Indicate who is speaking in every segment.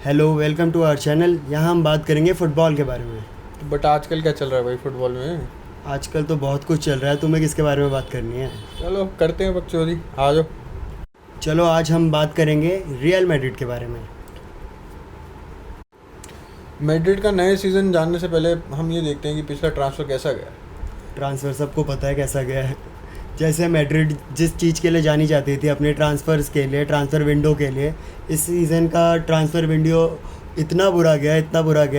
Speaker 1: Hello, welcome to our channel. यहाँ हम बात करेंगे फ़ुटबॉल के बारे में।
Speaker 2: बट आजकल क्या चल रहा है भाई फुटबॉल में?
Speaker 1: आजकल तो बहुत कुछ चल रहा है, तुम्हें किसके बारे में बात करनी है?
Speaker 2: चलो करते हैं बकचोदी, आ जाओ।
Speaker 1: चलो आज हम बात करेंगे रियल मैड्रिड के बारे में।
Speaker 2: मैड्रिड का नए सीज़न जानने से पहले हम ये देखते हैं कि पिछला ट्रांसफ़र कैसा गया।
Speaker 1: ट्रांसफ़र सबको पता है कैसा गया है। जैसे मैड्रिड जिस चीज़ के लिए जानी जाती थी, अपने ट्रांसफ़र्स के लिए, ट्रांसफ़र विंडो के लिए, इस सीज़न का ट्रांसफ़र विंडो इतना बुरा गया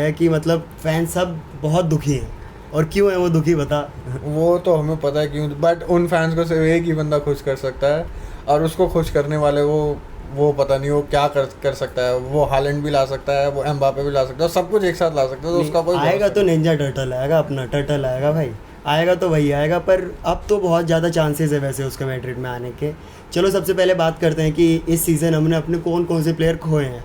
Speaker 1: है कि मतलब फैंस सब बहुत दुखी हैं। और क्यों है वो दुखी, बता।
Speaker 2: वो तो हमें पता है क्यों, बट उन फैंस को सिर्फ एक ही बंदा खुश कर सकता है, और उसको खुश करने वाले वो पता नहीं वो क्या कर सकता है। वो हालैंड भी ला सकता है, वो एम्बापे भी ला सकता है, सब कुछ एक साथ ला सकता है, तो उसका कोई
Speaker 1: आएगा तो निंजा टर्टल आएगा, अपना टर्टल आएगा भाई। आएगा तो वही आएगा, पर अब तो बहुत ज़्यादा चांसेस है वैसे उसके मैड्रिड में आने के। चलो सबसे पहले बात करते हैं कि इस सीज़न हमने अपने कौन कौन से प्लेयर खोए हैं।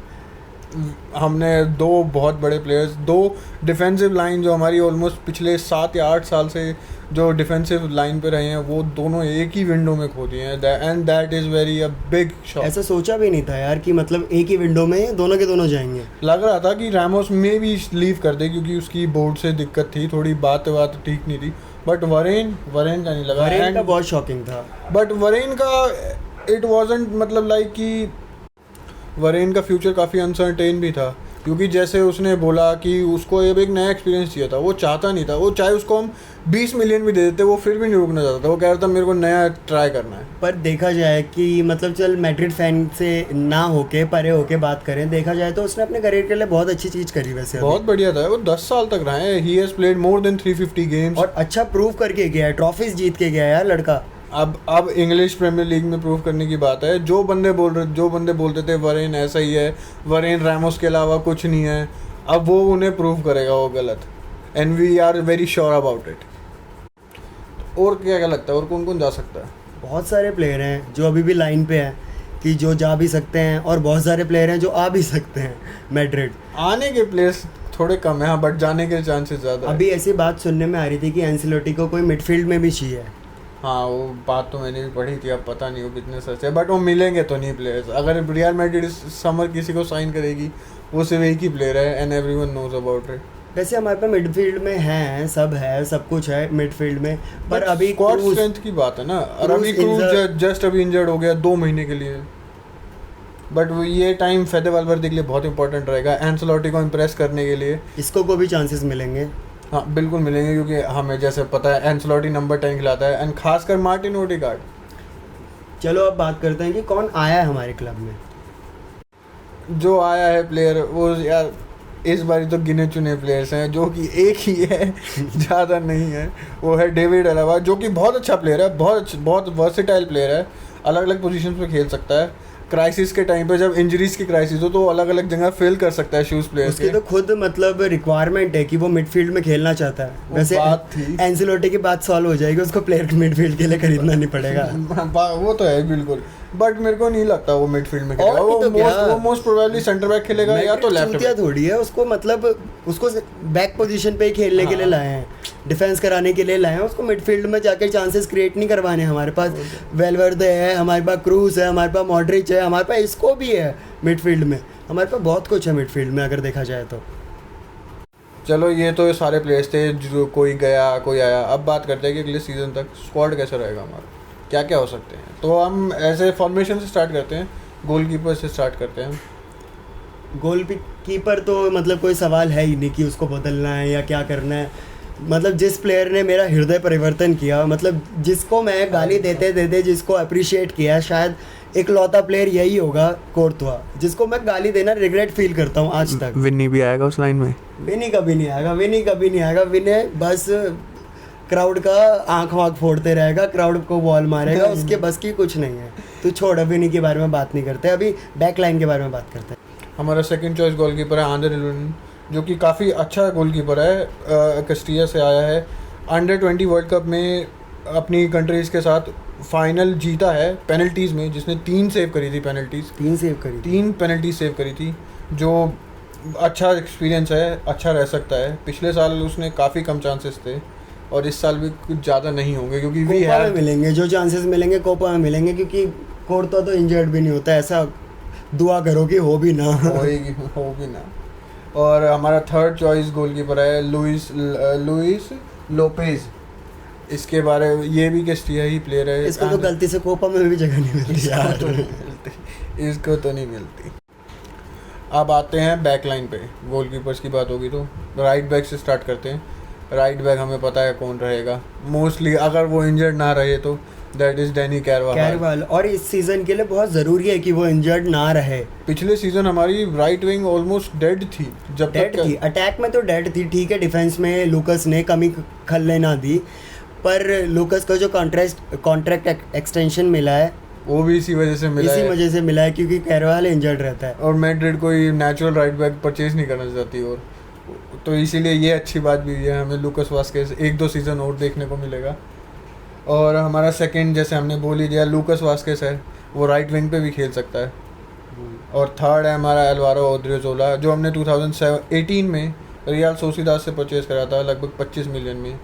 Speaker 2: हमने दो बहुत बड़े प्लेयर्स, दो डिफेंसिव लाइन जो हमारी ऑलमोस्ट पिछले 7 या 8 साल से जो डिफेंसिव लाइन पे रहे हैं, वो दोनों एक ही विंडो में खो दिए हैं, and that is very a big shock.
Speaker 1: ऐसा सोचा भी नहीं था यार कि मतलब एक ही विंडो में दोनों के दोनों जाएंगे।
Speaker 2: लग रहा था कि रैमोस में भी लीव कर दे, क्योंकि उसकी बोर्ड से दिक्कत थी, थोड़ी बात ठीक नहीं थी। बट वरेन का नहीं लगा।
Speaker 1: वरेन का बहुत शॉकिंग था।
Speaker 2: बट वरेन का इट वाजंट मतलब लाइक कि वरेन का फ्यूचर काफ़ी अनसर्टेन भी था, क्योंकि जैसे उसने बोला कि उसको अब एक नया एक्सपीरियंस चाहिए था। वो चाहता नहीं था, वो चाहे उसको हम 20 मिलियन भी दे देते वो फिर भी नहीं रुकना चाहता था। वो कह रहा था मेरे को नया ट्राई करना है।
Speaker 1: पर देखा जाए कि मतलब चल मैड्रिड फैन से ना होके परे होके बात करें, देखा जाए तो उसने अपने करियर के लिए बहुत अच्छी चीज़ करी वैसे।
Speaker 2: बहुत बढ़िया था। वो 10 साल तक रहा है। He has played more than 350 games
Speaker 1: और अच्छा प्रूव करके गया है, ट्रॉफीज जीत के गया है यार लड़का।
Speaker 2: अब इंग्लिश प्रीमियर लीग में प्रूव करने की बात है। जो बंदे बोलते थे वरेन ऐसा ही है, वरेन रैमोस के अलावा कुछ नहीं है, अब वो उन्हें प्रूव करेगा वो गलत। And we are very sure about it. और क्या लगता है, और कौन कौन जा सकता है?
Speaker 1: बहुत सारे प्लेयर हैं जो अभी भी लाइन पे हैं कि जो जा भी सकते हैं, और बहुत सारे प्लेयर हैं जो आ भी सकते हैं मैड्रिड।
Speaker 2: आने के प्लेयर्स थोड़े कम हैं, बट जाने के चांसेस ज़्यादा है।
Speaker 1: अभी ऐसी बात सुनने में आ रही थी कि एंसेलोटी को कोई मिडफील्ड में भी चाहिए।
Speaker 2: हाँ, वो बात तो मैंने भी पढ़ी थी, अब पता नहीं वो कितने सच है, बट वो मिलेंगे तो नहीं प्लेयर्स। अगर रियल मैड्रिड इस समर किसी को साइन करेगी, वो सिर्फ एक ही प्लेयर है, and everyone knows about it.
Speaker 1: वैसे हमारे पास मिडफील्ड में है, सब कुछ है मिडफील्ड में, पर अभी
Speaker 2: स्क्वाड स्ट्रेंथ की बात है ना। और अभी क्रूज जस्ट अभी इंजर्ड हो गया 2 महीने के लिए। बट ये टाइम फेदे वाल्वर्दे के लिए बहुत इंपॉर्टेंट रहेगा, एंसेलोटी को इम्प्रेस करने के लिए।
Speaker 1: इसको को भी चांसेस मिलेंगे।
Speaker 2: हाँ बिल्कुल मिलेंगे, क्योंकि हमें जैसे पता है एंसेलोटी नंबर 10 खिलाता है, एंड खासकर मार्टिन ओडेगार्ड।
Speaker 1: चलो अब बात करते हैं कि कौन आया है हमारे क्लब में।
Speaker 2: जो आया है प्लेयर, वो यार इस बार तो गिने चुने प्लेयर्स हैं, जो कि एक ही है ज़्यादा नहीं है। वो है डेविड अलावा, जो कि बहुत अच्छा प्लेयर है, बहुत वर्सेटाइल प्लेयर है, अलग अलग पोजीशंस पे खेल सकता है। क्राइसिस के टाइम पे जब इंजरीज की क्राइसिस हो तो अलग अलग जगह फेल कर सकता है शूज प्लेयर।
Speaker 1: उसकी तो खुद मतलब रिक्वायरमेंट है कि वो मिडफील्ड में खेलना चाहता है। वैसे
Speaker 2: बात थी
Speaker 1: एंसेलोटी की बात सॉल्व हो जाएगी, उसको प्लेयर मिडफील्ड के लिए खरीदना नहीं पड़ेगा।
Speaker 2: वो तो है बिल्कुल, बट मेरे को नहीं लगता वो मिडफील्ड में खेलेगा। वो मोस्ट प्रोबेबली सेंटर बैक खेलेगा या तो लेफ्ट बैक।
Speaker 1: थोड़ी है उसको, मतलब उसको बैक पोजीशन पे ही खेलने के लिए लाए हैं, डिफेंस कराने के लिए लाए हैं। उसको मिडफील्ड में जाकर चांसेस क्रिएट नहीं करवाने। हमारे पास वेलवर्दे है, हमारे पास क्रूज है, हमारे पास मॉड्रिच है, हमारे पास इसको भी है मिडफील्ड में। हमारे पास बहुत कुछ है मिडफील्ड में अगर देखा जाए तो।
Speaker 2: चलो ये तो सारे प्लेयर्स थे, जो कोई गया कोई आया। अब बात करते हैं कि अगले सीजन तक स्क्वाड कैसा रहेगा हमारा, क्या क्या हो सकते हैं। तो हम ऐसे फॉर्मेशन से स्टार्ट करते हैं, गोलकीपर से स्टार्ट करते हैं।
Speaker 1: गोल कीपर तो मतलब कोई सवाल है ही नहीं कि उसको बदलना है या क्या करना है। मतलब जिस प्लेयर ने मेरा हृदय परिवर्तन किया, मतलब जिसको मैं गाली देते जिसको अप्रिशिएट किया, शायद एक लौता प्लेयर यही होगा, कोर्तुआ, जिसको मैं गाली देना रिग्रेट फील करता हूँ आज तक।
Speaker 2: विनी भी आएगा उस लाइन में?
Speaker 1: विनी कभी नहीं आएगा। विनी बस क्राउड का आँख वाँख फोड़ते रहेगा, क्राउड को बॉल मारेगा, उसके बस की कुछ नहीं है। तो छोड़, विनी के बारे में बात नहीं करते, अभी बैक लाइन के बारे में बात करते हैं।
Speaker 2: हमारा सेकंड चॉइस गोलकीपर है आंद्रे लुनिन, जो कि काफ़ी अच्छा गोलकीपर है, कस्टिया से आया है। अंडर 20 वर्ल्ड कप में अपनी कंट्रीज़ के साथ फाइनल जीता है पेनल्टीज़ में, जिसने 3 सेव करी थी पेनल्टीज़। 3 पेनल्टी सेव करी थी, जो अच्छा एक्सपीरियंस है, अच्छा रह सकता है। पिछले साल उसने काफ़ी कम चांसेस थे, और इस साल भी कुछ ज़्यादा नहीं होंगे, क्योंकि
Speaker 1: कोपा में मिलेंगे जो चांसेस मिलेंगे, कोपा में मिलेंगे, क्योंकि कोर्तुआ तो इंजर्ड भी नहीं होता, ऐसा दुआ करो कि हो भी ना।
Speaker 2: होगी ना। और हमारा थर्ड चॉइस गोलकीपर है लुइस लोपेज। इसके बारे में ये भी कैस्टिया ही प्लेयर है।
Speaker 1: इसको तो गलती से कोपा में भी जगह नहीं मिलती यार।
Speaker 2: इसको तो नहीं मिलती। अब आते हैं बैक लाइन पे। गोलकीपर्स की बात होगी तो राइट बैक से स्टार्ट करते हैं। राइट बैक हमें पता है कौन रहेगा मोस्टली, अगर वो इंजर्ड ना रहे तो दैट इज डैनी कैरवाल।
Speaker 1: और इस सीजन के लिए बहुत ज़रूरी है कि वो इंजर्ड ना रहे।
Speaker 2: पिछले सीजन हमारी राइट विंग ऑलमोस्ट डेड थी। जब
Speaker 1: डेड थी, अटैक में तो डेड थी, ठीक है। डिफेंस में लूकस ने कमी खलने ना दी, पर लूकस का जो कॉन्ट्रैक्ट एक्सटेंशन मिला है
Speaker 2: वो भी इसी वजह से
Speaker 1: मिला है क्योंकि कैरवाल इंजर्ड रहता है।
Speaker 2: और मैड्रिड कोई नेचुरल राइट बैक परचेज नहीं करना चाहती, और तो इसीलिए ये अच्छी बात भी है, हमें लूकस वास्केस 1-2 सीज़न और देखने को मिलेगा। और हमारा सेकंड जैसे हमने बोल ही दिया लूकस वास्केस है, वो राइट विंग पे भी खेल सकता है। और थर्ड है हमारा एल्वारो ओड्रियोजोला, जो हमने 2018 में रियल सोसिडाद से परचेज करा था लगभग 25 मिलियन में।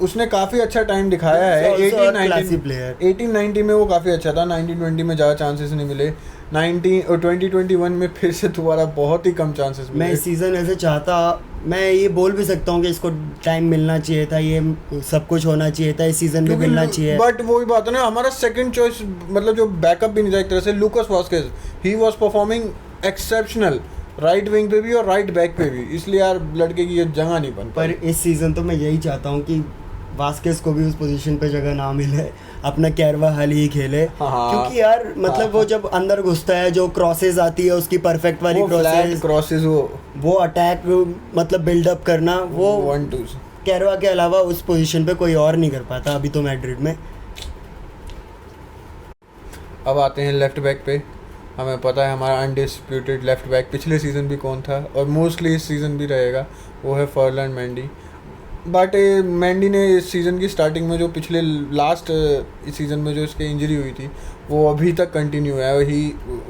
Speaker 2: उसने काफ़ी अच्छा टाइम दिखाया है। 18-19 में वो काफ़ी अच्छा था, 19-20 में ज़्यादा चांसेस नहीं मिले, 2021 में फिर से दोबारा बहुत ही कम चांसेस मिले।
Speaker 1: मैं इस सीज़न ऐसे चाहता, मैं ये बोल भी सकता हूँ कि इसको टाइम मिलना चाहिए था, ये सब कुछ होना चाहिए था, इस सीज़न भी मिलना चाहिए।
Speaker 2: बट वही बात है ना, हमारा सेकंड चॉइस मतलब जो बैकअप भी नहीं था एक तरह से, लूकस Vazquez, he was performing exceptional right wing पे भी और राइट बैक पे भी, इसलिए यार लड़के की ये जगह नहीं बन
Speaker 1: पर इस सीज़न तो मैं यही चाहता हूँ कि वास्केस को भी उस पोजीशन पे जगह ना मिले, अपना कैरवाल ही खेले। क्योंकि यार मतलब वो जब अंदर घुसता है, जो क्रॉसेस आती है उसकी परफेक्ट वाली
Speaker 2: क्रॉसेस
Speaker 1: वो अटैक मतलब बिल्डअप करना, वो
Speaker 2: 1-2
Speaker 1: कैरवा के अलावा उस पोजीशन पे कोई और नहीं कर पाता अभी तो मैड्रिड में।
Speaker 2: अब आते हैं लेफ्ट बैक पे। हमें पता है हमारा अनडिस्प्यूटेड लेफ्ट बैक पिछले सीज़न भी कौन था और मोस्टली इस सीज़न भी रहेगा, वो है फर्लैंड मेंडी। बट मेंडी ने इस सीज़न की स्टार्टिंग में जो पिछले लास्ट इस सीज़न में जो इसकी इंजरी हुई थी वो अभी तक कंटिन्यू है।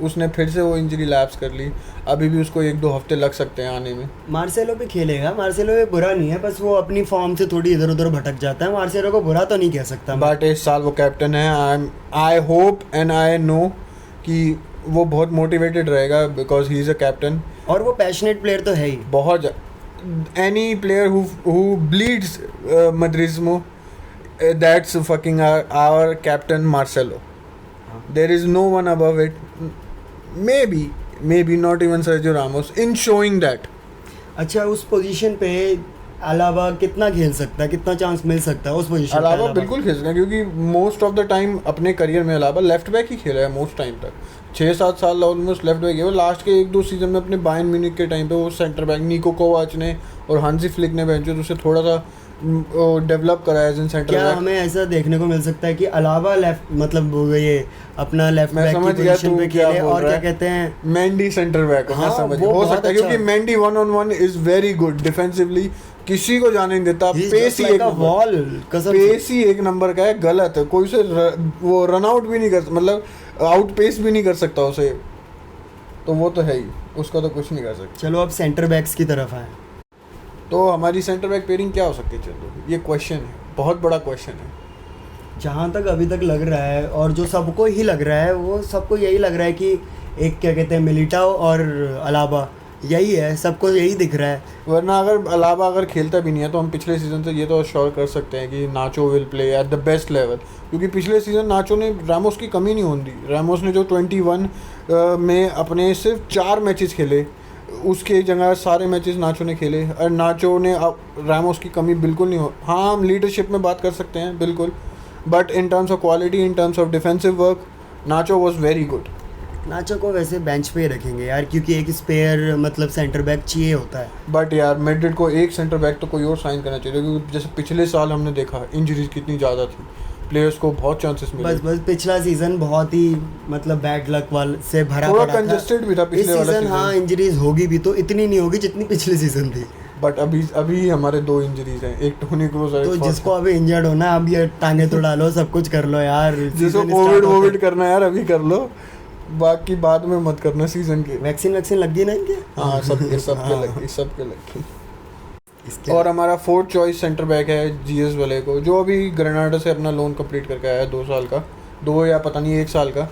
Speaker 2: उसने फिर से वो इंजरी लैप्स कर ली, अभी भी उसको 1-2 हफ्ते लग सकते हैं आने में।
Speaker 1: मार्सेलो भी खेलेगा, मार्सेलो भी बुरा नहीं है, बस वो अपनी फॉर्म से थोड़ी इधर उधर भटक जाता है। मार्सेलो को बुरा तो नहीं कह सकता,
Speaker 2: बट इस साल वो कैप्टन है। I hope and I know कि वो बहुत मोटिवेटेड रहेगा because he is a captain.
Speaker 1: और वो पैशनेट प्लेयर तो है ही
Speaker 2: बहुत। any player who bleeds Madridismo, that's fucking our captain Marcelo. There is no one above it. Maybe not even Sergio Ramos in showing that.
Speaker 1: अच्छा, उस position पे अलावा कितना खेल सकता है, कितना चांस मिल सकता है उस पोजीशन पे?
Speaker 2: अलावा बिल्कुल खेल सकता है क्योंकि मोस्ट ऑफ द टाइम अपने करियर में अलावा लेफ्ट बैक ही खेला है मोस्ट टाइम तक। 6-7 साल ऑलमोस्ट लेफ्ट बैक है वो। लास्ट के 1-2 सीजन में अपने बायर्न म्यूनिख के टाइम पे वो सेंटर बैक निको कोवाच ने और हांसी फ्लिक ने बेंचो उसे थोड़ा सा डेवलप करा एज इन सेंटर बैक।
Speaker 1: हमें ऐसा देखने को मिल सकता है कि अलावा लेफ्ट मतलब ये अपना लेफ्ट बैक की पोजीशन पे खेले और क्या कहते हैं
Speaker 2: मेंडी सेंटर बैक। हाँ, समझ हो सकता है क्योंकि Mendy 1-on-1 is very good defensively, किसी को जाने नहीं देता। पेस ही एक नंबर का है, गलत है कोई से वो रन आउट भी नहीं कर, मतलब आउट पेस भी नहीं कर सकता उसे, तो वो तो है ही, उसका तो कुछ नहीं कर सकता।
Speaker 1: चलो अब सेंटर बैक्स की तरफ आए,
Speaker 2: तो हमारी सेंटर बैक पेयरिंग क्या हो सकती है? चलो ये क्वेश्चन है, बहुत बड़ा क्वेश्चन है।
Speaker 1: जहाँ तक अभी तक लग रहा है और जो सबको ही लग रहा है, वो सबको यही लग रहा है कि एक क्या कहते हैं मिलिटाओ और अलाबा, यही है, सबको यही दिख रहा है।
Speaker 2: वरना अगर अलाबा अगर खेलता भी नहीं है तो हम पिछले सीज़न से ये तो अश्योर कर सकते हैं कि Nacho will play at the best level, क्योंकि पिछले सीज़न नाचो ने रामोस की कमी नहीं होती। रामोस ने जो 21 में अपने सिर्फ 4 मैचेस खेले, उसके जगह सारे मैचेस नाचो ने खेले और नाचो ने रामोस की कमी बिल्कुल नहीं हो। हाँ, हम लीडरशिप में बात कर सकते हैं बिल्कुल, but in terms of quality, in terms of defensive work, Nacho was very good.
Speaker 1: Nacho को वैसे बेंच पे ही रखेंगे यार, क्योंकि एक स्पेयर मतलब सेंटर बैक चाहिए होता है।
Speaker 2: बट यार मैड्रिड को एक सेंटर बैक तो कोई और साइन करना चाहिए, क्योंकि जैसे पिछले साल हमने देखा इंजरीज कितनी ज़्यादा थी, प्लेयर्स को बहुत चांसेस मिले।
Speaker 1: बस पिछला सीजन बहुत ही मतलब बैड लक वाले से भरा पड़ा था,
Speaker 2: कंजेस्टेड भी था पिछले वाला सीजन।
Speaker 1: हाँ, इंजरीज होगी भी तो इतनी नहीं होगी जितनी पिछले सीजन थी।
Speaker 2: बट अभी हमारे 2 इंजरीज हैं, एक टोनी क्रूज और
Speaker 1: तो जिसको अभी इंजर्ड होना, अब ये टांगे तो डालो, सब कुछ कर लो यार।
Speaker 2: जिसको कोविड करना है यार अभी कर लो, बाकी बाद में मत करना सीजन के।
Speaker 1: वैक्सीन लग गई ना इनके?
Speaker 2: हाँ, सबके लग गई। और हमारा 4th चॉइस सेंटर बैक है जीएस वाले को, जो अभी ग्रेनाडा से अपना लोन कंप्लीट करके आया है 2 साल का, 2 या पता नहीं 1 साल का।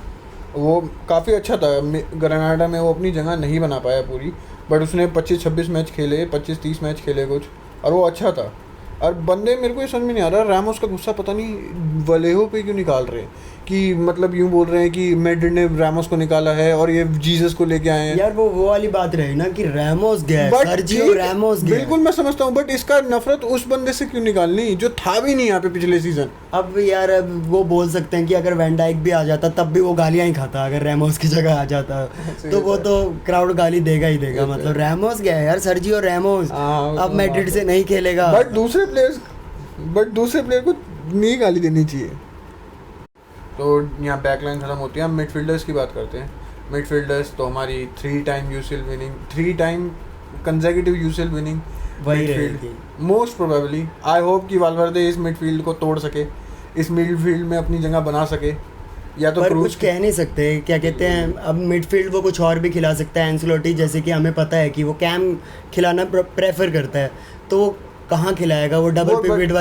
Speaker 2: वो काफ़ी अच्छा था। ग्रेनाडा में वो अपनी जगह नहीं बना पाया पूरी, बट उसने 25-26 मैच खेले, 25-30 मैच खेले कुछ, और वो अच्छा था। और बंदे मेरे को ये समझ में नहीं आ रहा, रैमोस का गुस्सा पता नहीं वलेहो पे क्यों निकाल रहे हैं, कि मतलब यूँ बोल रहे हैं कि मैड्रिड ने रैमोस को निकाला है और ये जीसस को लेके आए हैं।
Speaker 1: यार वो वाली बात रही ना कि रैमोस गया, सर्जियो रैमोस गया।
Speaker 2: बिल्कुल मैं समझता हूँ, बट इसका नफरत उस बंदे से क्यों निकालनी जो था भी नहीं यहाँ पे पिछले सीजन।
Speaker 1: अब यार अब वो बोल सकते हैं कि अगर वैन डाइक भी आ जाता तब भी वो गालियां ही खाता, अगर रैमोस की जगह आ जाता तो वो तो क्राउड गाली देगा ही देगा। मतलब रैमोस गया यार, सर्जियो रैमोस अब मैड्रिड से नहीं खेलेगा।
Speaker 2: बट दूसरे प्लेयर को नहीं गाली देनी चाहिए। तो यहाँ बैकलाइन खत्म होती है, हम मिडफील्डर्स की बात करते हैं। मिडफील्डर्स तो हमारी 3 time UCL winning, 3 time consecutive UCL winning
Speaker 1: वही
Speaker 2: मिडफील्ड
Speaker 1: रहेगी
Speaker 2: मोस्ट प्रोबेबली। आई होप कि वालवर्दे इस मिडफील्ड को तोड़ सके, इस मिडफील्ड में अपनी जगह बना सके, या तो
Speaker 1: पर कुछ कह नहीं सकते, क्या कहते हैं, अब मिडफील्ड वो कुछ और भी खिला सकता है। एंसेलोटी जैसे कि हमें पता है कि वो कैम खिलाना प्रेफर करता है, तो वो कहाँ खिलाएगा? वो डबल पिवट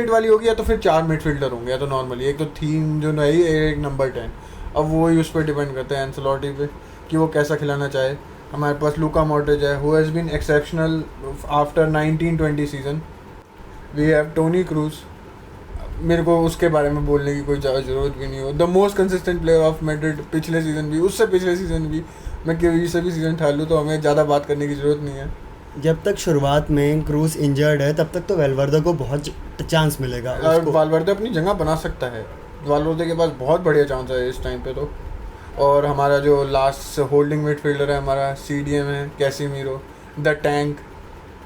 Speaker 1: वाली
Speaker 2: होगी, या तो फिर 4 मिडफील्डर होंगे, या तो नॉर्मली एक तो थीम जो नहीं, एक नंबर 10। अब वो ही उस पर डिपेंड करता है एंसेलोटी पे कि वो कैसा खिलाना चाहे। हमारे पास लूका मॉड्रिच है, who has been exceptional after 19-20 season. We have Toni Kroos, मेरे को उसके बारे में बोलने की कोई ज़्यादा ज़रूरत भी नहीं हो। The most consistent player of Madrid, पिछले सीज़न भी, उससे पिछले सीज़न भी, मैं किसी भी सीज़न ठाल लूँ तो हमें ज़्यादा बात करने की ज़रूरत नहीं है।
Speaker 1: जब तक शुरुआत में क्रूज इंजर्ड है तब तक तो वेलवर्दे को बहुत चांस मिलेगा।
Speaker 2: और वालवर्दे अपनी जगह बना सकता है, वालवर्दे के पास बहुत बढ़िया चांस है इस टाइम पे तो। और हमारा जो लास्ट होल्डिंग मिडफील्डर है हमारा CDM है, Casemiro, the tank,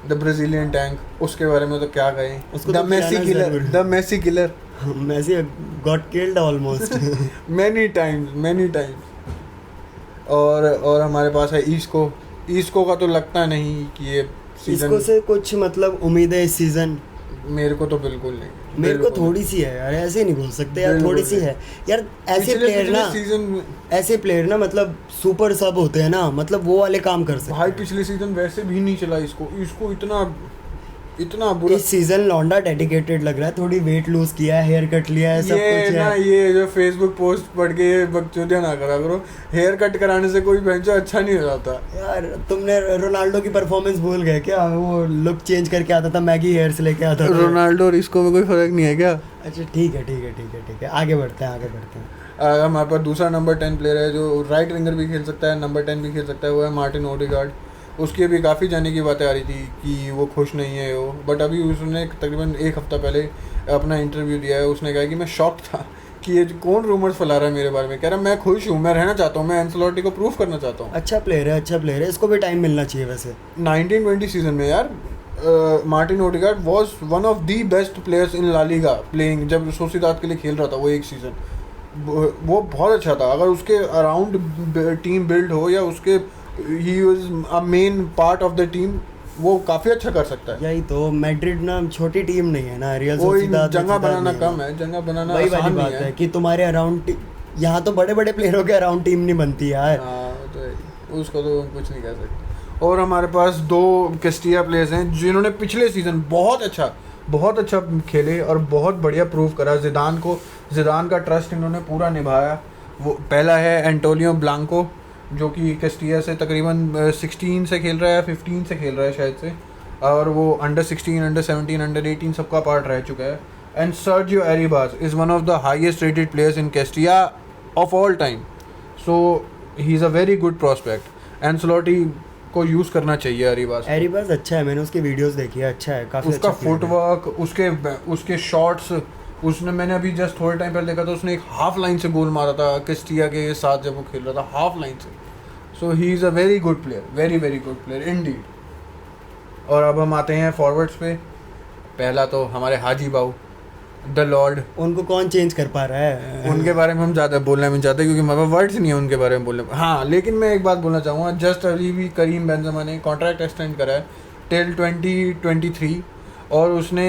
Speaker 2: the Brazilian tank, उसके बारे में तो क्या कहें। The Messi killer
Speaker 1: Messi got killed almost
Speaker 2: many times. और हमारे पास है ईस्को का तो लगता नहीं कि ये सीजन,
Speaker 1: इसको से कुछ मतलब उम्मीद है इस सीजन।
Speaker 2: मेरे को तो बिल्कुल नहीं,
Speaker 1: मेरे को थोड़ी सी है यार, ऐसे नहीं बोल सकते यार, थोड़ी सी है यार। ऐसे प्लेयर ना मतलब सुपर सब होते हैं ना, मतलब वो वाले काम कर सकते हैं
Speaker 2: भाई। पिछले सीजन वैसे भी नहीं चला इसको इतना बुरा।
Speaker 1: इस सीजन लौंडा डेडिकेटेड लग रहा है, थोड़ी वेट लूज किया है, हेयर कट लिया है, सब कुछ
Speaker 2: ना
Speaker 1: है।
Speaker 2: ये जो फेसबुक पोस्ट पढ़ के बकचोदियां ना करा करो, हेयर कट कराने से कोई बेंचो अच्छा नहीं हो जाता
Speaker 1: यार। तुमने रोनाल्डो की परफॉर्मेंस भूल गए क्या? वो लुक चेंज करके आता था, मैगी हेयर से लेके आता था।
Speaker 2: रोनाल्डो और इसको में कोई फर्क नहीं है क्या?
Speaker 1: अच्छा ठीक है, आगे बढ़ते हैं।
Speaker 2: हमारे पास दूसरा नंबर 10 प्लेयर है जो राइट विंगर भी खेल सकता है, नंबर 10 भी खेल सकता है, वो है मार्टिन ओडेगार्ड। उसकी अभी काफ़ी जाने की बातें आ रही थी कि वो खुश नहीं है वो, बट अभी उसने तकरीबन 1 हफ्ता पहले अपना इंटरव्यू दिया है। उसने कहा कि मैं शॉक्ड था कि ये कौन रूमर्स फैला रहा है मेरे बारे में। कह रहा मैं खुश हूँ, मैं रहना चाहता हूँ, मैं एंसेलोटी को प्रूफ करना चाहता हूँ।
Speaker 1: अच्छा प्लेयर है, इसको भी टाइम मिलना चाहिए वैसे।
Speaker 2: 19-20 सीजन में यार Martin Odegaard was one of the best players in La Liga playing. जब सोसिएदाद के लिए खेल रहा था वो एक सीज़न, वो बहुत अच्छा था। अगर उसके अराउंड टीम बिल्ड हो या उसके he was a main part of the team, वो काफ़ी अच्छा कर सकता है।
Speaker 1: यही तो, मैड्रिड ना छोटी टीम नहीं है ना, रियल
Speaker 2: सोसिएदाद जगह बनाना कम है, जगह बनाना
Speaker 1: वही वाली बात है कि तुम्हारे अराउंड, यहाँ तो बड़े बड़े प्लेयरों के अराउंड टीम नहीं बनती यार।
Speaker 2: तो उसको तो कुछ नहीं कह सकते। और हमारे पास 2 कैस्टिया प्लेयर्स हैं जिन्होंने पिछले सीज़न बहुत अच्छा खेले और बहुत बढ़िया प्रूव करा। जिदान का ट्रस्ट इन्होंने पूरा निभाया। वो पहला है एंटोनियो ब्लांको, जो कि कैस्टिया से तकरीबन 16 से खेल रहा है, 15 से खेल रहा है शायद से, और वो अंडर 16, अंडर 17, अंडर 18 सबका पार्ट रह चुका है। And Sergio Arribas is one of the highest rated players in Castilla of all time, so he is a very good prospect. Ancelotti को यूज़ करना चाहिए एरिबास
Speaker 1: अच्छा है, मैंने उसकी वीडियोस देखी है, अच्छा है काफ़ी।
Speaker 2: उसका फुटवर्क, उसके शॉट्स, मैंने अभी जस्ट थोड़े टाइम पहले देखा था, उसने एक हाफ लाइन से गोल मारा था कैस्टिया के साथ जब वो खेल रहा था, हाफ लाइन से। So he is a very good player, very good player indeed. और अब हम आते हैं फॉरवर्ड्स पे। पहला तो हमारे हाजी बाऊ, द लॉर्ड।
Speaker 1: उनको कौन चेंज कर पा रहा है?
Speaker 2: उनके बारे में हम ज़्यादा बोलना नहीं चाहते क्योंकि हमारे पास वर्ड्स नहीं है उनके बारे में बोलने। हाँ, लेकिन मैं एक बात बोलना चाहूँगा, जस्ट अभी भी करीम बेंजेमा ने कॉन्ट्रैक्ट एक्सटेंड करा है टिल 2023, और उसने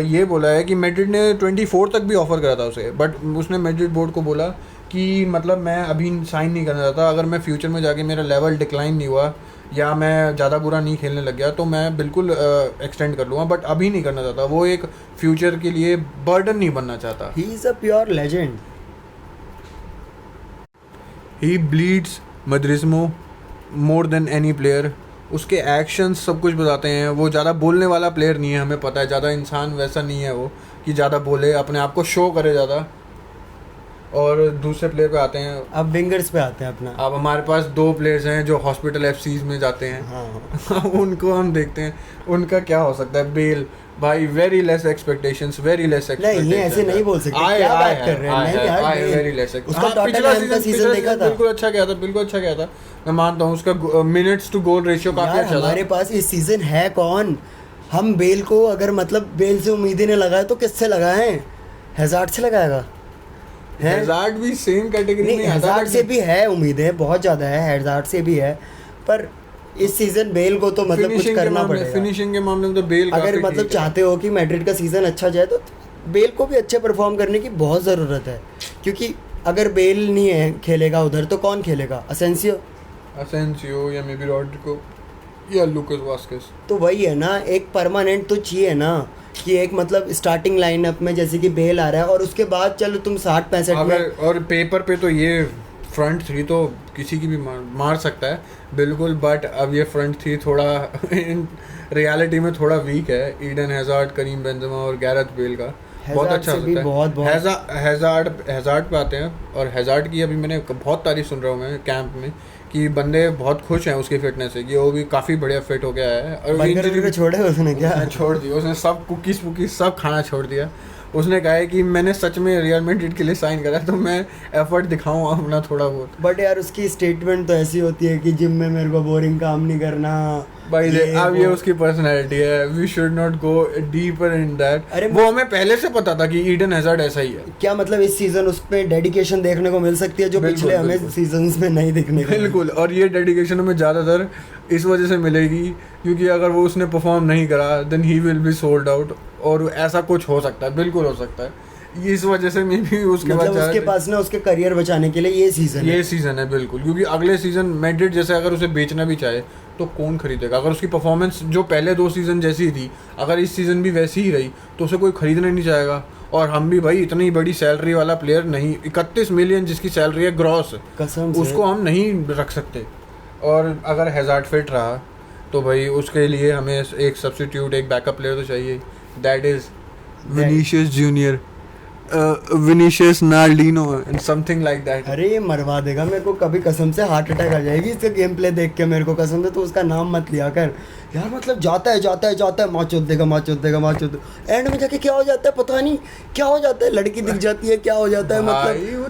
Speaker 2: ये बोला है कि मैड्रिड ने 24 तक भी ऑफ़र करा था उसे, बट उसने मैड्रिड बोर्ड को बोला कि मतलब मैं अभी साइन नहीं करना चाहता, अगर मैं फ्यूचर में जाके मेरा लेवल डिक्लाइन नहीं हुआ या मैं ज़्यादा बुरा नहीं खेलने लग गया तो मैं बिल्कुल एक्सटेंड कर लूँगा, बट अभी नहीं करना चाहता। वो एक फ्यूचर के लिए बर्डन नहीं बनना चाहता।
Speaker 1: He is a pure legend.
Speaker 2: He bleeds madridismo more than any player. उसके एक्शंस सब कुछ बताते हैं। वो ज़्यादा बोलने वाला प्लेयर नहीं है, हमें पता है, ज़्यादा इंसान वैसा नहीं है वो कि ज़्यादा बोले, अपने आप को शो करे ज़्यादा। और दूसरे प्लेयर पे आते हैं,
Speaker 1: अब विंगर्स पे आते हैं अपना।
Speaker 2: अब हमारे पास 2 प्लेयर्स हैं जो हॉस्पिटल एफसीज में जाते हैं।
Speaker 1: हाँ
Speaker 2: उनको हम देखते हैं, उनका क्या हो सकता है। बेल भाई very less expectations, very less expectations.
Speaker 1: नहीं, ऐसे नहीं बोल सकते, क्या बात कर रहे हैं। नहीं यार,
Speaker 2: वेरी लेस।
Speaker 1: उसका टॉटनहैम का सीजन देखा था,
Speaker 2: बिल्कुल अच्छा गया था, बिल्कुल अच्छा गया था। मैं मानता हूँ उसका मिनट्स टू गोल रेशियो काफी अच्छा था।
Speaker 1: हमारे पास इस सीजन है कौन? हम बेल को अगर मतलब बेल से उम्मीद ही नहीं लगाए तो किससे लगाएं? हैजार्ड से लगाएगा?
Speaker 2: हैजार्ड भी सेम कैटेगरी में आता है।
Speaker 1: हैजार्ड से भी है उम्मीदें, बहुत ज़्यादा है, हैजार्ड से भी है, पर इस सीजन बेल को तो मतलब कुछ करना पड़ेगा।
Speaker 2: फिनिशिंग के मामले में तो बेल
Speaker 1: अगर मतलब चाहते हो कि मैड्रिड का सीजन अच्छा जाए तो बेल को भी अच्छे परफॉर्म करने की बहुत ज़रूरत है, क्योंकि अगर बेल नहीं है खेलेगा उधर तो कौन खेलेगा? असेंसियो
Speaker 2: या मे बी रॉड्रिगो या लूकास वास्केस।
Speaker 1: तो वही है ना, एक परमानेंट तो चाहिए ना, कि एक मतलब स्टार्टिंग लाइनअप में जैसे कि बेल आ रहा है और उसके बाद चलो तुम 60-65 में।
Speaker 2: और पेपर पे तो ये फ्रंट 3 तो किसी की भी मार सकता है बिल्कुल, बट अब ये फ्रंट 3 थोड़ा इन रियलिटी में थोड़ा वीक है। ईडन हैजार्ड, करीम बेंजेमा और गैरेथ बेल का बहुत अच्छा होता है। हैजार्ड पे आते हैं, और हैजार्ड की अभी मैंने बहुत तारीफ सुन रहा हूँ मैं कैंप में कि बंदे बहुत खुश हैं उसकी फिटनेस से, कि वो भी काफ़ी बढ़िया फिट हो गया है। और
Speaker 1: इंजरी छोड़े उसने क्या?
Speaker 2: छोड़ दिया उसने, सब कुकीज़ सब खाना छोड़ दिया। उसने कहा है कि मैंने सच में रियल मैड्रिड के लिए साइन करा, तो मैं एफर्ट दिखाऊँ अपना थोड़ा बहुत।
Speaker 1: बट यार उसकी स्टेटमेंट तो ऐसी होती है कि जिम में मेरे को बोरिंग काम नहीं करना
Speaker 2: भाई। अब ये उसकी पर्सनैलिटी है, we should not go deeper in that. वो हमें पहले से पता था कि ईडन हैजार्ड ऐसा ही है।
Speaker 1: क्या मतलब इस सीजन उसमें डेडिकेशन देखने को मिल सकती है जो पिछले हमें सीजन्स में नहीं देखने को?
Speaker 2: बिल्कुल, और ये डेडिकेशन हमें ज़्यादातर इस वजह से मिलेगी क्योंकि अगर वो उसने परफॉर्म नहीं करा then he will be sold out, और ऐसा कुछ हो सकता है, बिल्कुल हो सकता है। इस वजह से मे भी उसके
Speaker 1: मतलब उसके पास ना उसके करियर बचाने के लिए ये सीजन
Speaker 2: है बिल्कुल, क्योंकि अगले सीजन मैड्रिड जैसे अगर उसे बेचना भी चाहे तो कौन खरीदेगा? अगर उसकी परफॉर्मेंस जो पहले 2 सीजन जैसी थी अगर इस सीजन भी वैसी ही रही तो उसे कोई खरीदना नहीं चाहेगा। और हम भी भाई इतनी बड़ी सैलरी वाला प्लेयर नहीं, 31 मिलियन जिसकी सैलरी है ग्रॉस, उसको हम नहीं रख सकते। और अगर हैजार्ड फिट रहा तो भाई उसके लिए हमें एक सब्स्टिट्यूट, एक बैकअप प्लेयर तो चाहिए, that is Vinicius Junior, Vinicius Nardino and something like that.
Speaker 1: अरे ये मरवा देगा मेरे को, कभी कसम से हार्ट अटैक आ जाएगी इसका गेम प्ले देख के मेरे को, कसम से। तो उसका नाम मत लिया कर यार, मतलब जाता है माचोद देगा एंड में जाके क्या हो जाता है पता नहीं, क्या हो जाता है, लड़की दिख जाती है, क्या हो जाता है, मतलब
Speaker 2: वो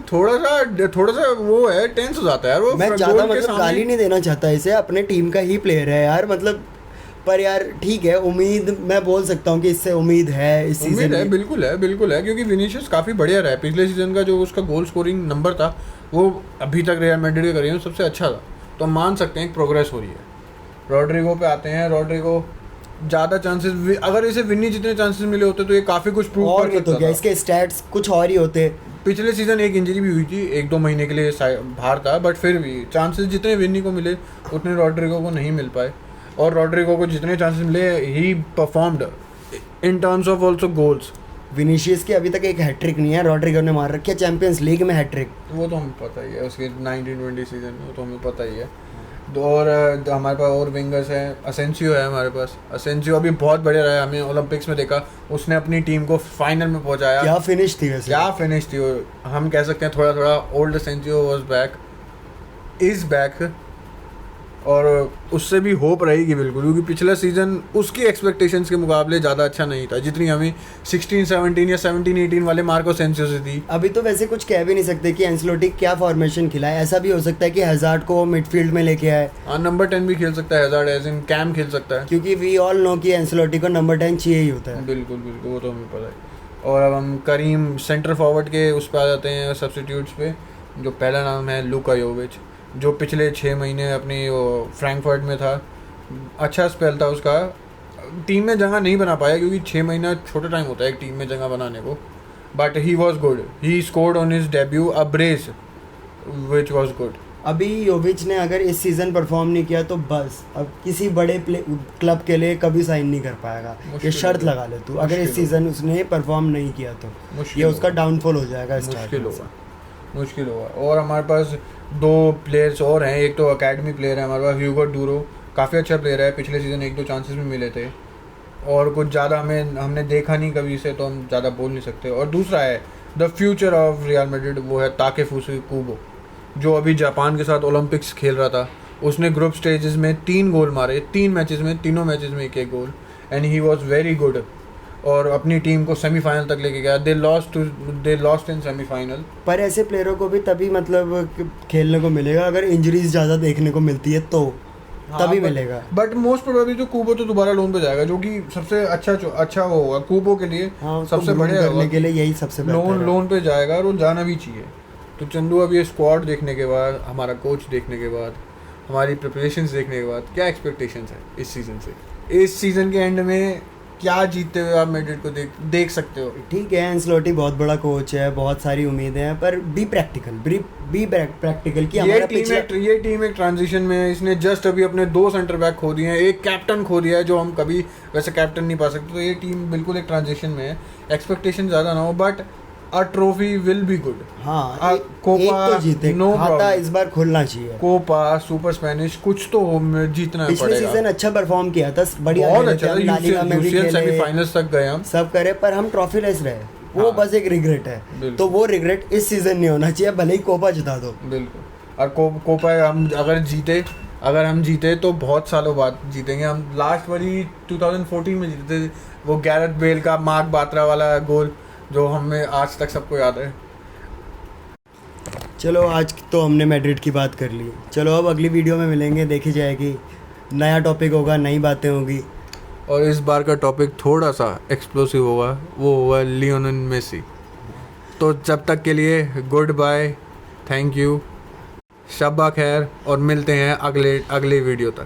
Speaker 2: थोड़ा सा वो है, टेंस हो जाता है यार वो।
Speaker 1: मैं ज़्यादा मतलब गाली नहीं देना चाहता इसे, अपने टीम का ही प्लेयर है यार, मतलब पर यार ठीक है, उम्मीद मैं बोल सकता हूँ कि इससे उम्मीद है इस सीजन में।
Speaker 2: बिल्कुल है क्योंकि विनीशियस काफ़ी बढ़िया रहा है। पिछले सीजन का जो उसका गोल स्कोरिंग नंबर था वो अभी तक रियल मैड्रिड के करियर में सबसे अच्छा था, तो हम मान सकते हैं प्रोग्रेस हो रही है। रॉड्रिगो पे आते हैं। रॉड्रिगो ज़्यादा चांसेस, अगर इसे विन्नी जितने चांसेस मिले होते तो ये काफ़ी कुछ प्रूव कर सकता था।
Speaker 1: इसके स्टैट्स कुछ और ही होते।
Speaker 2: पिछले सीजन एक इंजरी भी हुई थी, 1-2 महीने के लिए बाहर था, बट फिर भी चांसेस जितने विन्नी को मिले उतने रॉड्रिगो को नहीं मिल पाए। और रॉड्रिगो को जितने चांसेस मिले ही performed in terms of also goals.
Speaker 1: Vinicius की अभी तक एक हैट्रिक नहीं है, रॉड्रिगो ने मार रखी है चैंपियंस लीग में हैट्रिक।
Speaker 2: वो तो हमें पता ही है, उसके 1920 सीजन में, वो तो हमें पता ही है। और हमारे पास और विंगर्स हैं, असेंसियो है हमारे पास। असेंसियो अभी बहुत बढ़िया रहा है, हमें ओलंपिक्स में देखा, उसने अपनी टीम को फाइनल में पहुंचाया।
Speaker 1: क्या फिनिश थी वैसे,
Speaker 2: क्या फिनिश थी। हम कह सकते हैं थोड़ा थोड़ा old Asensio was back, is back, और उससे भी होप रहेगी बिल्कुल, क्योंकि पिछला सीजन उसकी एक्सपेक्टेशंस के मुकाबले ज़्यादा अच्छा नहीं था जितनी हमें 16-17 या 17-18 वाले मार्को असेंसियो से थी।
Speaker 1: अभी तो वैसे कुछ कह भी नहीं सकते कि एंसेलोटी क्या फॉर्मेशन खिलाए। ऐसा भी हो सकता है कि हैजार्ड को मिडफील्ड में लेके आए।
Speaker 2: हाँ, नंबर 10 भी खेल सकता है हैजार्ड, एज इन कैम खेल सकता है,
Speaker 1: क्योंकि वी ऑल नो कि एंसेलोटी को नंबर 10 चाहिए ही होता है।
Speaker 2: बिल्कुल वो तो हमें पता है। और अब हम करीम सेंटर फॉरवर्ड के उस पर आ जाते हैं, सब्स्टिट्यूट्स पे। जो पहला नाम है लूका योविच, जो पिछले 6 महीने अपनी फ्रैंकफर्ट में था, अच्छा स्पेल था उसका। टीम में जगह नहीं बना पाया क्योंकि 6 महीना छोटा टाइम होता है एक टीम में जगह बनाने को, but he was good. He scored on his debut a brace which was good.
Speaker 1: अभी योविच ने अगर इस सीज़न परफॉर्म नहीं किया तो बस अब किसी बड़े क्लब के लिए कभी साइन नहीं कर पाएगा। ये शर्त लगा ले तू, अगर इस सीज़न उसने परफॉर्म नहीं किया तो ये उसका डाउनफॉल हो जाएगा।
Speaker 2: मुश्किल होगा। और हमारे पास दो प्लेयर्स और हैं, एक तो अकेडमी प्लेयर है हमारे पास ह्यूगो डूरो, काफ़ी अच्छा प्लेयर है, पिछले सीज़न 1-2 चांसेस भी मिले थे और कुछ ज़्यादा हमने देखा नहीं कभी से, तो हम ज़्यादा बोल नहीं सकते। और दूसरा है the future of real Madrid, वो है ताकेफुसी कुबो, जो अभी जापान के साथ ओलंपिक्स खेल रहा था। उसने ग्रुप स्टेजेस में 3 गोल मारे, 3 मैचेस में, तीनों मैचेस में 1-1 goal, and he was very good और अपनी टीम को सेमीफाइनल तक लेके गया। They lost in semifinal.
Speaker 1: पर ऐसे प्लेयरों को भी तभी मतलब खेलने को मिलेगा अगर इंजरीज ज़्यादा देखने को मिलती है तो तभी मिलेगा।
Speaker 2: बट मोस्ट प्रोबेबली तो कूबो तो दोबारा लोन पे जाएगा, जो कि सबसे अच्छा वो होगा कूबो के लिए।
Speaker 1: हाँ,
Speaker 2: सबसे बढ़िया
Speaker 1: करने के लिए यही सबसे बेहतर है।
Speaker 2: लोन पे जाएगा और वो जाना भी चाहिए। तो चंदू, अब ये स्क्वाड देखने के बाद, हमारा कोच देखने के बाद, हमारी प्रिपरेशंस देखने के बाद, क्या एक्सपेक्टेशंस है इस सीज़न से? इस सीज़न के एंड में क्या जीतते हुए आप मैड्रिड को देख सकते हो?
Speaker 1: ठीक है, एंसलोटी बहुत बड़ा कोच है, बहुत सारी उम्मीदें हैं, पर बी प्रैक्टिकल कि हमारा
Speaker 2: ये टीम एक ट्रांजिशन में है। इसने जस्ट अभी अपने 2 सेंटर बैक खो दिए हैं, एक कैप्टन खो दिया है जो हम कभी वैसे कैप्टन नहीं पा सकते। तो ये टीम बिल्कुल एक ट्रांजिशन में है। एक्सपेक्टेशन ज़्यादा ना हो, but a trophy will be good.
Speaker 1: हाँ,
Speaker 2: कोपा
Speaker 1: तो जीते,
Speaker 2: नो
Speaker 1: खाता इस बार खुलना चाहिए।
Speaker 2: कोपा, सुपर स्पेनिश, कुछ तो जीतना पड़ेगा।
Speaker 1: पिछले सीजन अच्छा परफॉर्म किया था, बढ़िया
Speaker 2: बहुत अच्छा,
Speaker 1: यूसीएल
Speaker 2: सेमीफाइनल्स तक गए हम,
Speaker 1: सब करे, पर हम ट्रॉफी लेस रहे। वो
Speaker 2: हाँ,
Speaker 1: बस एक रिग्रेट है। तो वो रिग्रेट इस सीजन नहीं होना चाहिए, भले ही कोपा जिता दो।
Speaker 2: बिल्कुल। और कोपा हम अगर हम जीते तो बहुत सालों बाद जीतेंगे। हम लास्ट वाली 2014 में जीते थे, वो गैरेथ बेल का मार्क बात्रा वाला गोल जो हमें आज तक सबको याद है।
Speaker 1: चलो, आज तो हमने मैड्रिड की बात कर ली। चलो अब अगली वीडियो में मिलेंगे, देखी जाएगी, नया टॉपिक होगा, नई बातें होगी।
Speaker 2: और इस बार का टॉपिक थोड़ा सा एक्सप्लोसिव होगा, वो होगा लियोनेल मेसी। तो जब तक के लिए गुड बाय, थैंक यू, शब्बा खैर, और मिलते हैं अगले वीडियो तक।